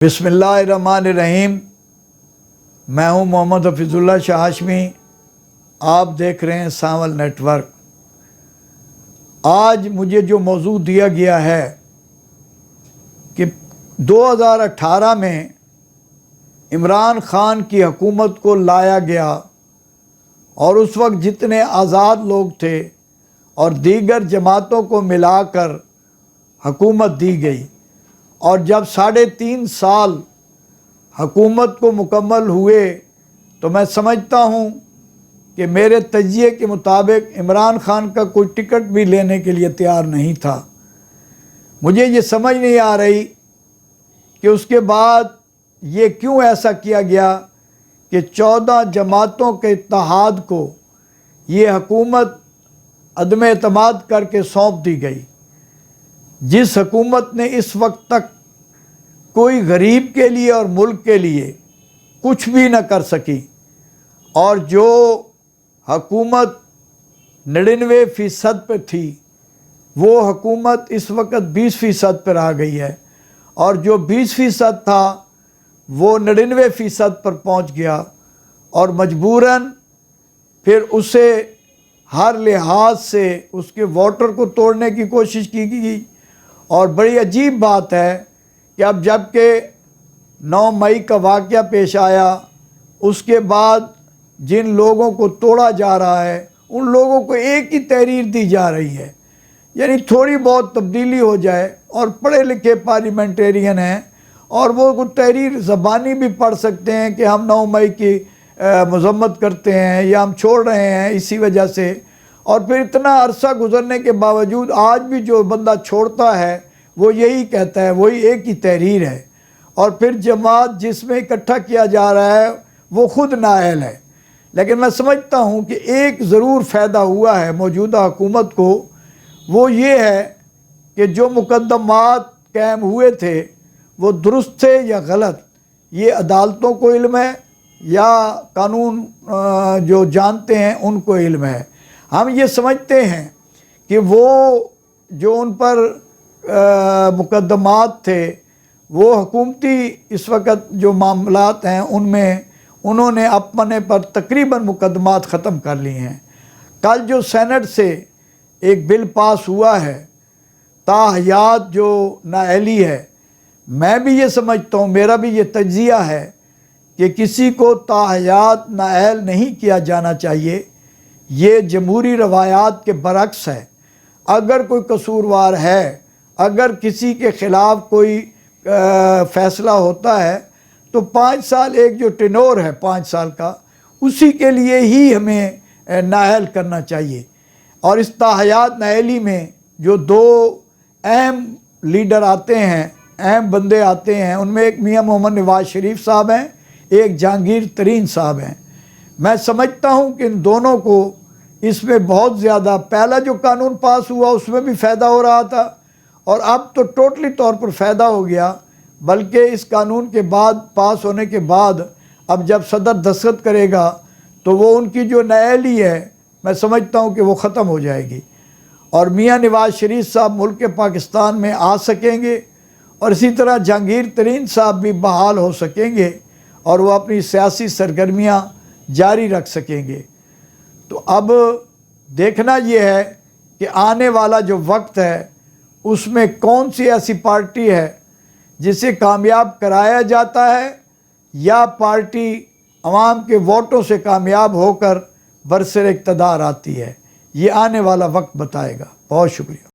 बिस्मिल्लाहिर्रहमानिर्रहीम। मैं हूं मोहम्मद हफीजुल्लाह शाह हाशमी। आप देख रहे हैं सांवल नेटवर्क। आज मुझे जो मौजू दिया गया है कि 2018 में इमरान खान की हुकूमत को लाया गया और उस वक्त जितने आज़ाद लोग थे और दीगर जमातों को मिलाकर हुकूमत दी गई, और जब 3.5 साल हुकूमत को मुकम्मल हुए तो मैं समझता हूँ कि मेरे तजिए के मुताबिक इमरान खान का कोई टिकट भी लेने के लिए तैयार नहीं था। मुझे ये समझ नहीं आ रही कि उसके बाद ये क्यों ऐसा किया गया कि 14 जमातों के इत्तेहाद को ये हुकूमत अदम एतमाद करके सौंप दी गई। जिस हुकूमत ने इस वक्त तक कोई गरीब के लिए और मुल्क के लिए कुछ भी न कर सकी, और जो हुकूमत 99% पे थी वो हुकूमत इस वक्त 20% पर आ गई है, और जो 20% था वो 99% पर पहुंच गया, और मजबूरन फिर उसे हर लिहाज से उसके वोटर को तोड़ने की कोशिश की गई। और बड़ी अजीब बात है कि अब जबकि 9 मई का वाक़या पेश आया, उसके बाद जिन लोगों को तोड़ा जा रहा है उन लोगों को एक ही तहरीर दी जा रही है, यानी थोड़ी बहुत तब्दीली हो जाए। और पढ़े लिखे पार्लियामेंटेरियन हैं और वो तहरीर ज़बानी भी पढ़ सकते हैं कि हम 9 मई की मज़म्मत करते हैं या हम छोड़ रहे हैं इसी वजह से। और फिर इतना अरसा गुजरने के बावजूद आज भी जो बंदा छोड़ता है वो यही कहता है, वही एक ही तहरीर है। और फिर जमात जिसमें इकट्ठा किया जा रहा है वो ख़ुद नाअहल है। लेकिन मैं समझता हूँ कि एक ज़रूर फ़ायदा हुआ है मौजूदा हुकूमत को, वो ये है कि जो मुकद्दमात कायम हुए थे वो दुरुस्त थे या गलत, ये अदालतों को इल्म है या कानून जो जानते हैं उनको इल्म है। हम ये समझते हैं कि वो जो उन पर मुकद्दमात थे वो हुकूमती इस वक्त जो मामलात हैं उनमें उन्होंने अपने पर तकरीबन मुकद्दमात ख़त्म कर लिए हैं। कल जो सेनेट से एक बिल पास हुआ है ताहयात जो नाअहली है, मैं भी ये समझता हूँ, मेरा भी ये तज्ज़िया है कि किसी को ताहयात नाअहल नहीं किया जाना चाहिए। ये जमहूरी रवायात के बरक्स है। अगर कोई कसूरवार है, अगर किसी के ख़िलाफ़ कोई फ़ैसला होता है तो 5 साल, एक जो टेनोर है 5 साल का, उसी के लिए ही हमें नाअहल करना चाहिए। और इस ताहयात नाअहली में जो 2 अहम लीडर आते हैं, अहम बंदे आते हैं, उनमें एक मियाँ मोहम्मद नवाज शरीफ साहब हैं, एक जहांगीर तरीन साहब हैं। मैं समझता हूँ कि इन दोनों को इसमें बहुत ज़्यादा, पहला जो कानून पास हुआ उसमें भी फ़ायदा हो रहा था और अब तो टोटली तौर पर फ़ायदा हो गया। बल्कि इस कानून के बाद, पास होने के बाद, अब जब सदर दस्तखत करेगा तो वो उनकी जो नाअहली है मैं समझता हूँ कि वो ख़त्म हो जाएगी और मियाँ नवाज शरीफ साहब मुल्क पाकिस्तान में आ सकेंगे, और इसी तरह जहांगीर तरीन साहब भी बहाल हो सकेंगे और वो अपनी सियासी सरगर्मियाँ जारी रख सकेंगे। तो अब देखना ये है कि आने वाला जो वक्त है उसमें कौन सी ऐसी पार्टी है जिसे कामयाब कराया जाता है, या पार्टी अवाम के वोटों से कामयाब होकर बरसर इक़्तिदार आती है। ये आने वाला वक्त बताएगा। बहुत शुक्रिया।